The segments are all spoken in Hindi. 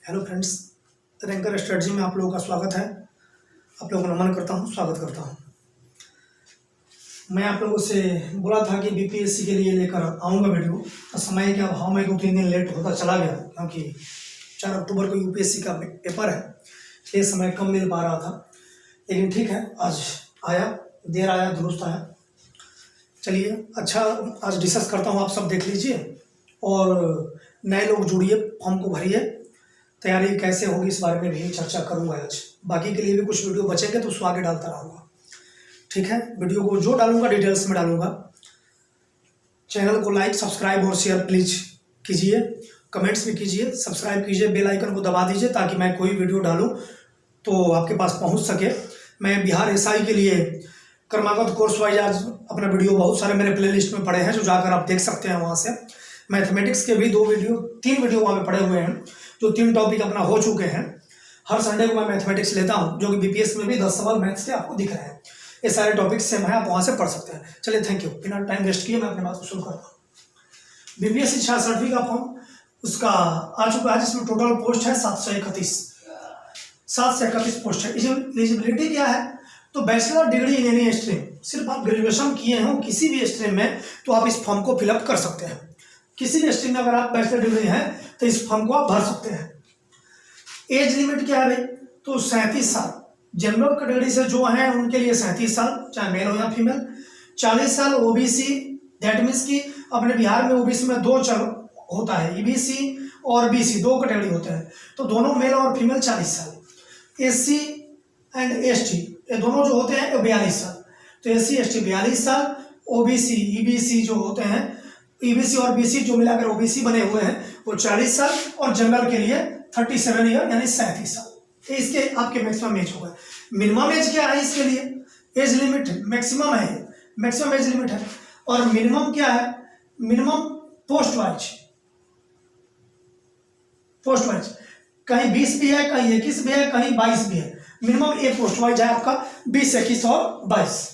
हेलो फ्रेंड्स, रैंकर स्ट्रेटजी में आप लोगों का स्वागत है। आप लोगों को नमन करता हूं, स्वागत करता हूं। मैं आप लोगों से बोला था कि बीपीएससी के लिए लेकर आऊंगा वीडियो, तो समय के अभाव में 2-3 दिन लेट होता चला गया क्योंकि 4 अक्टूबर को यूपीएससी का पेपर है, इसलिए समय कम मिल पा रहा था। लेकिन ठीक है, आज आया, देर आया दुरुस्त आया। चलिए अच्छा, आज डिस्कस करता हूँ, आप सब देख लीजिए और नए लोग जुड़िए, फॉर्म को भरिए। तैयारी कैसे होगी इस बारे में भी चर्चा करूंगा आज। बाकी के लिए भी कुछ वीडियो बचेंगे तो उसको आगे डालता रहूँगा, ठीक है। वीडियो को जो डालूंगा डिटेल्स में डालूंगा। चैनल को लाइक, सब्सक्राइब और शेयर प्लीज कीजिए, कमेंट्स भी कीजिए, सब्सक्राइब कीजिए, बेल आइकन को दबा दीजिए ताकि मैं कोई वीडियो डालूं तो आपके पास पहुंच सके। मैं बिहार एसआई के लिए क्रमागत कोर्स वाइज आज अपना वीडियो बहुत सारे मेरे प्ले लिस्ट में पड़े हैं, जो जाकर आप देख सकते हैं वहाँ से। मैथमेटिक्स के भी 3 वीडियो वहाँ पे पड़े हुए हैं, जो 3 टॉपिक अपना हो चुके हैं। हर संडे को मैं मैथमेटिक्स लेता हूँ, जो कि बीपीएस में भी 10 सवाल मैथ्स के आपको दिख रहे हैं। ये सारे टॉपिक्स सेम है, आप वहाँ से पढ़ सकते हैं। चलिए, थैंक यू। बिना टाइम वेस्ट किए मैं अपनी बात को शुरू करता हूँ। बीपीएससी 66वीं का फॉर्म उसका आ चुका है, जिसमें टोटल पोस्ट है 731 पोस्ट है। एलिजिबिलिटी क्या है? तो bachelor degree in any stream, सिर्फ आप ग्रेजुएशन किए हो किसी भी स्ट्रीम में तो आप इस फॉर्म को फिलअप कर सकते हैं। किसी भी स्ट्रीम में अगर आप बैचलर डिग्री है तो इस फॉर्म को आप भर सकते हैं। एज लिमिट क्या है भाई? तो 37 साल। जनरल कैटेगरी से जो है उनके लिए 37 साल, चाहे मेल हो या फीमेल। 40 साल ओबीसी, दैट मीन्स कि अपने बिहार में ओबीसी में 2 चल होता है, ईबीसी और बीसी, 2 कैटेगरी होते हैं, तो दोनों मेल और फीमेल 40 साल। एससी एंड एसटी ये दोनों जो होते हैं 42 साल। तो एससी एसटी 42 साल, ओबीसी ईबीसी जो होते हैं, ईबीसी और बीसी जो मिलाकर ओबीसी बने हुए हैं वो 40 साल, और जनरल के लिए 37 ईयर यानी 37 साल। ये इसके आपके मैक्सिमम एज होगा। मिनिमम एज क्या है इसके लिए? एज लिमिट मैक्सिमम है, मैक्सिमम एज लिमिट है। और मिनिमम क्या है? मिनिमम पोस्ट वाइज कहीं 20 भी है, कहीं 21 भी है, कहीं 22 भी है। मिनिमम एक पोस्ट वाइज है आपका 20, 21 और 22।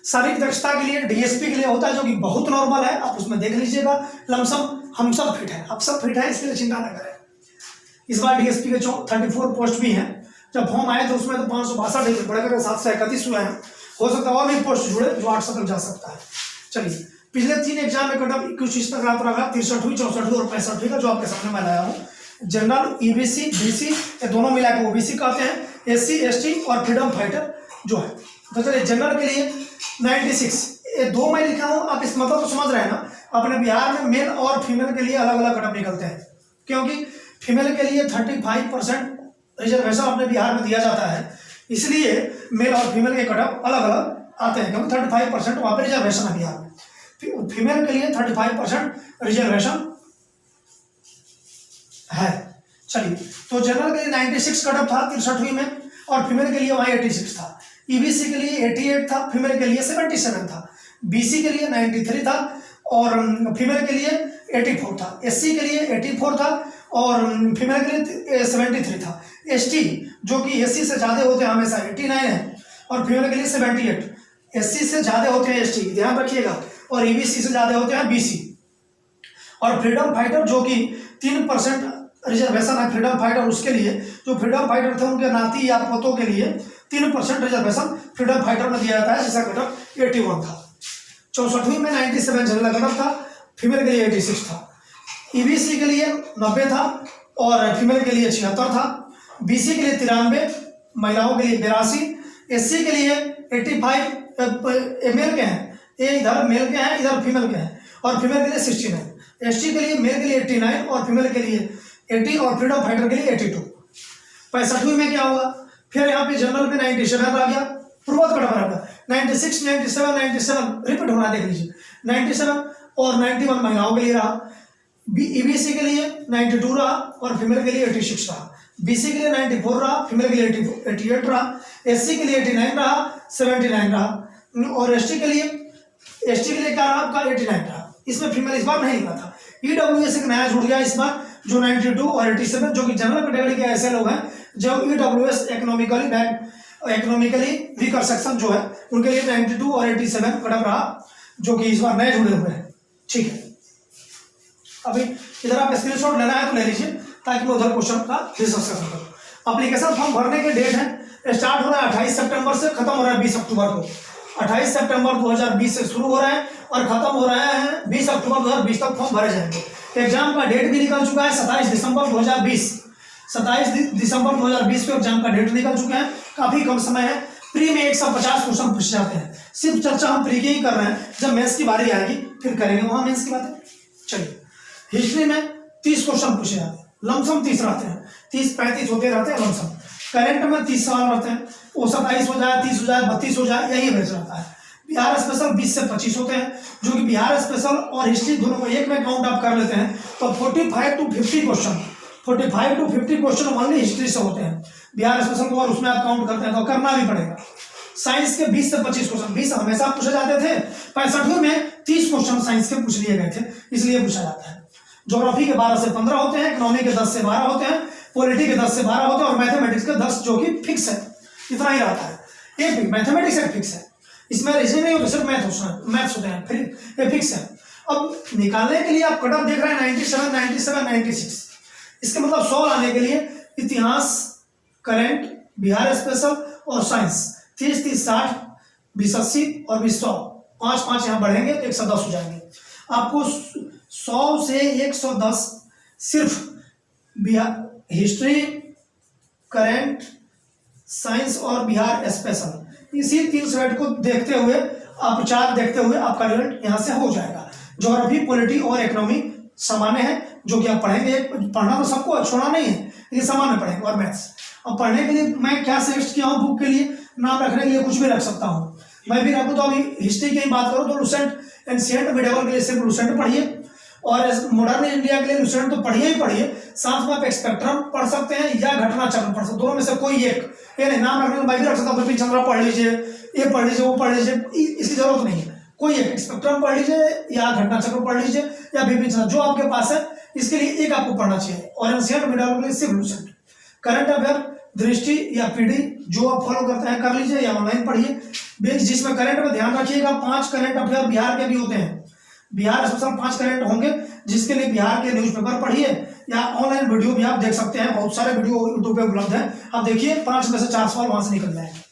शारीरिक दक्षता के लिए डीएसपी के लिए होता है, जो कि बहुत नॉर्मल है, आप उसमें देख लीजिएगा। लमसम हम सब फिट है, आप सब फिट है, इसके लिए चिंता न करें। इस बार डीएसपी के 34 पोस्ट भी हैं। जब फॉर्म आए तो उसमें तो 562 बढ़कर 731 हुए हैं। हो सकता है और भी पोस्ट जुड़े जो 800 तक जा सकता है। चलिए, पिछले 3 एग्जाम में कटअप कुछ इस तरह रहा, 63वीं, 64वीं और 65वीं का, जो आपके सामने मैं लाया हूँ। जनरल, ईबीसी, बीसी ये दोनों मिलाकर ओबीसी कहते हैं, एससी एसटी और फ्रीडम फाइटर जो है। तो चलिए, जनरल के लिए 96, ये 2 मैं लिखा हूँ, आप इस मतलब को समझ रहे हैं ना। अपने बिहार में मेल और फीमेल के लिए अलग अलग कटअप निकलते हैं, क्योंकि फीमेल के लिए 35% रिजर्वेशन अपने बिहार में दिया जाता है, इसलिए मेल और फीमेल के कटअप अलग अलग आते हैं, क्योंकि 35% वहाँ पर रिजर्वेशन है बिहार में। फीमेल के लिए 35% रिजर्वेशन है। चलिए, तो जनरल के लिए 96 कटअप था 63वीं में, और फीमेल के लिए वहाँ 86 था। ईबीसी के लिए 88 था, फीमेल के लिए 77 था। बीसी के लिए 93 था और फीमेल के लिए 84 था। एससी के लिए 84 था और फीमेल के लिए 73 था। एसटी जो कि एससी से ज़्यादा होते हैं हमेशा 89 है, और फीमेल के लिए 78। एससी से ज़्यादा होते हैं एसटी, ध्यान रखिएगा, और ईबीसी से ज़्यादा होते हैं बीसी। और फ्रीडम फाइटर जो कि 3% रिजर्वेशन है फ्रीडम फाइटर, उसके लिए जो फ्रीडम फाइटर थे उनके नाती या पोतों के लिए 3% रिजर्वेशन फ्रीडम फाइटर में दिया जाता है, जिसका कटअप 81 था। 64वीं में 97 जनरल कटअप था, फीमेल के लिए 86 था। ईबीसी के लिए 90 था और फीमेल के लिए 76 था। बीसी के लिए 93, महिलाओं के लिए 82। एससी के लिए 85 मेल के हैं, ये इधर मेल के हैं, इधर फीमेल के हैं, और फीमेल के लिए 69। एसटी के लिए मेल के लिए 89 और फीमेल के लिए 80 और फ्रीडम फाइटर के लिए 82। 65वीं में क्या होगा? फिर यहाँ पे जनरल में 97 आ गया, पूर्वत कटअप रहेगा। 96, 97 रिपीट होना देख लीजिए। 97 और 91 महिलाओं के लिए रहा। ईबीसी के लिए 92 रहा और फीमेल के लिए 86 रहा। बीसी के लिए 94 रहा, फीमेल के लिए 88 रहा। एससी के लिए 89 रहा, 79 रहा, और एसटी के लिए क्या रहा आपका? 89 रहा। इसमें फीमेल इस बार नहीं लिखा था। ईडब्ल्यूएस एक नया जुड़ गया इस बार, जो 92 और 87, जो कि जनरल कैटेगरी के ऐसे लोग हैं जो ईडब्ल्यूएस इकोनॉमिकली वीकर सेक्शन जो है उनके लिए 92 और 87 कटअप रहा, जो कि इस बार नए जुड़े हुए हैं। ठीक है, अभी इधर आप स्क्रीनशॉट लेना है तो ले लीजिए, ताकि मैं उधर क्वेश्चन का डिस्कस कर सकूँ। एप्लीकेशन फॉर्म भरने के डेट है, स्टार्ट हो रहा है 28 सितंबर से, खत्म हो रहा है 20 अक्टूबर को। 28 सितंबर 2020 से शुरू हो रहा है और खत्म हो रहा है 20 अक्टूबर 2020 तक फॉर्म भरे जाएंगे। एग्जाम का डेट भी निकल चुका है 27 दिसंबर 2020। 27 दिसंबर 2020 को एग्जाम का डेट निकल चुका है, काफी कम समय है। प्री में 150 क्वेश्चन पूछे जाते हैं। सिर्फ चर्चा हम प्री की ही कर रहे हैं, जब मेंस की बारी आएगी फिर करेंगे वहां मेंस की बातें। चलिए, हिस्ट्री में 30 क्वेश्चन पूछे जाते हैं, लमसम 30 रहते हैं, 30-35 होते रहते हैं लमसम। करंट में 30 सवाल रहते हैं, वो 27 हो जाए, 30 हो जाए, 32 हो जाए, यही बेच रहता है। बिहार स्पेशल 20 से 25 होते हैं, जो कि बिहार स्पेशल और हिस्ट्री दोनों को एक में काउंट अप कर लेते हैं तो 45 to 50 question, 45 to 50 question only history से होते हैं बिहार स्पेशल को, और उसमें आप काउंट करते हैं तो करना भी पड़ेगा। साइंस के 20 से 25 क्वेश्चन, 20 हमेशा पूछे जाते थे, 65 में 30 क्वेश्चन साइंस के पूछ लिए गए थे, इसलिए पूछा जाता है। ज्योग्राफी के 12 से 15 होते हैं, इकोनॉमी के 10 से 12 होते हैं, पॉलिटी के 10 से 12 होते हैं और मैथमेटिक्स के 10 जो कि फिक्स है, इतना ही रहता है। एक मैथमेटिक्स एक फिक्स है, इसमें रीजनिंग नहीं होता, सिर्फ मैथ्स होते हैं, फिर ये फिक्स है। अब निकालने के लिए आप कट ऑफ देख रहे हैं 97, 97, 96, इसके मतलब 100 लाने के लिए इतिहास, करंट, बिहार स्पेशल और साइंस 30, 30, 60, 20, 80 और 20, 100, 5 यहाँ बढ़ेंगे तो 110 हो जाएंगे। आपको 100 से 110 सिर्फ बिहार हिस्ट्री, करंट, साइंस और बिहार स्पेशल, इसी 3 स्लाइड को देखते हुए आप 4 देखते हुए आपका रिजल्ट यहाँ से हो जाएगा। ज्योग्राफी, पॉलिटी और इकोनॉमी सामान्य है, जो कि आप पढ़ेंगे, पढ़ना तो सबको, छोड़ा नहीं है, ये सामान्य पढ़ेंगे। और मैथ्स अब पढ़ने के लिए मैं क्या सजेस्ट किया हूँ, बुक के लिए नाम रखने के लिए कुछ भी रख सकता हूँ मैं भी रखूँ। तो अभी हिस्ट्री की बात करूँ तो लुसेंट, एंशिएंट मिडिवल के लिए सिर्फ लुसेंट पढ़िए, और मॉडर्न इंडिया के लिए लुसेंट तो पढ़िए ही पढ़िए, साथ में आप स्पेक्ट्रम पढ़ सकते हैं या घटना चक्र पढ़ सकते हैं, दोनों में से कोई एक। ये नहीं नाम रखने को मैं भी रख सकता हूँ, बिपिन चंद्रा पढ़ लीजिए, ये पढ़ लीजिए, वो पढ़ लीजिए, इसकी जरूरत नहीं है। कोई एक स्पेक्ट्रम पढ़ लीजिए या घटना चक्र पढ़ लीजिए या बिपिन चंद्रा, जो आपके पास है, इसके लिए एक आपको पढ़ना चाहिए। और एंशिएंट मिडिवल के लिए सिर्फ लुसेंट। करंट अफेयर, दृष्टि या पीडी जो आप फॉलो करते हैं कर लीजिए या ऑनलाइन पढ़िए, जिसमें करंट में ध्यान रखिएगा 5 करंट अफेयर बिहार के भी होते हैं, बिहार स्पेशल 5 करंट होंगे, जिसके लिए बिहार के न्यूज़पेपर पढ़िए या ऑनलाइन वीडियो भी आप देख सकते हैं, बहुत सारे वीडियो यूट्यूब पे उपलब्ध हैं, आप देखिए 5 में से 4 सवाल वहां से निकल जाएंगे।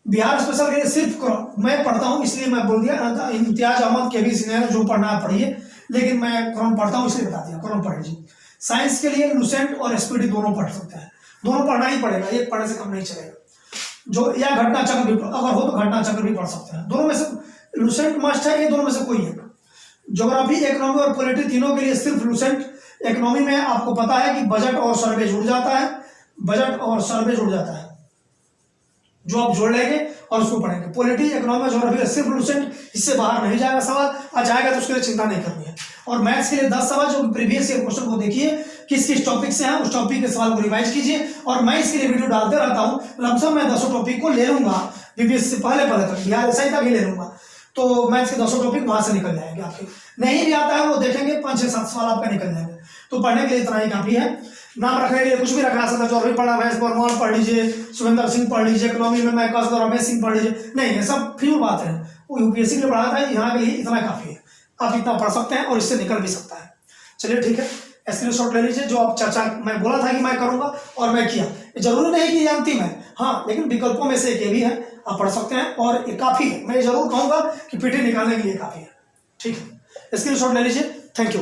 बिहार स्पेशल के लिए सिर्फ मैं पढ़ता हूँ, इसलिए मैं बोल दिया, इम्तियाज अहमद के भी सीनियर, जो पढ़ना है पढ़िए, लेकिन मैं कुरान पढ़ता हूँ इसलिए बता दिया, कुरान पढ़ लीजिए। साइंस के लिए लुसेंट और एसपीडी दोनों पढ़ सकते हैं, दोनों पढ़ना ही पड़ेगा, एक पढ़ने से कम नहीं चलेगा। जो या घटना चक्र भी अगर हो तो घटना चक्र भी पढ़ सकते हैं, दोनों में से लुसेंट मस्ट है, ये दोनों में से कोई है। ज्योग्राफी, इकोनॉमी और पॉलिटी तीनों के लिए सिर्फ लुसेंट। इकोनॉमी में आपको पता है कि बजट और सर्वे जुड़ जाता है, बजट और सर्वे जुड़ जाता है, जो आप जोड़ लेंगे और उसको पढ़ेंगे। पॉलिटी, इकोनॉमी, ज्योग्राफी सिर्फ लुसेंट, इससे बाहर नहीं जाएगा सवाल, आ जाएगा तो उसके लिए चिंता नहीं करनी है। और मैथ्स के लिए 10 सवाल, जो प्रीवियस ईयर क्वेश्चन को देखिए किस किस टॉपिक से हैं, उस टॉपिक के सवाल को रिवाइज कीजिए। और मैं इसके लिए वीडियो डालते रहता हूँ, लमसम मैं 10 टॉपिक को ले लूंगा, बीपीएससी से पहले तक, बिहार एसआई तक ही ले लूंगा, तो मैथ्स के 10 टॉपिक वहां से निकल जाएंगे आपके। नहीं भी आता है वो देखेंगे, 5 से 7 सवाल आपका निकल जाएंगे, तो पढ़ने के लिए इतना ही काफी है। नाम रखने के लिए कुछ भी रखा सकता है, ज्योग्राफी पढ़ा महेश वर्मा पढ़ लीजिए, सुरेंद्र सिंह पढ़ लीजिए, इकोनॉमी में मैं कह रमेश सिंह पढ़ लीजिए, नहीं ये सब फ्री बात है, वो यूपीएससी के लिए पढ़ा था, यहाँ के लिए इतना काफी है, आप इतना पढ़ सकते हैं और इससे निकल भी सकता है। चलिए ठीक है, स्क्रीनशॉट ले लीजिए, जो आप चर्चा मैं बोला था कि मैं करूंगा और मैं किया, जरूरी नहीं कि ये अंतिम है, हाँ, लेकिन विकल्पों में से एक ये भी है, आप पढ़ सकते हैं और ये काफी है। मैं जरूर कहूंगा कि पीटी निकालने के लिए काफी है। ठीक है, स्क्रीनशॉट ले लीजिए। Thank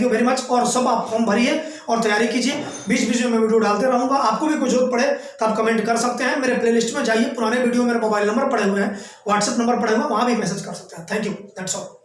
you very much. और सब आप फॉर्म भरिए और तैयारी कीजिए, बीच बीच में मैं वीडियो डालते रहूंगा, आपको भी कोई जरूरत पड़े तो आप कमेंट कर सकते हैं। मेरे प्लेलिस्ट में जाइए, पुराने वीडियो मेरे मोबाइल नंबर पड़े हुए हैं, व्हाट्सएप नंबर पड़े हुए हैं, वहां भी मैसेज कर सकते हैं। Thank you, that's all.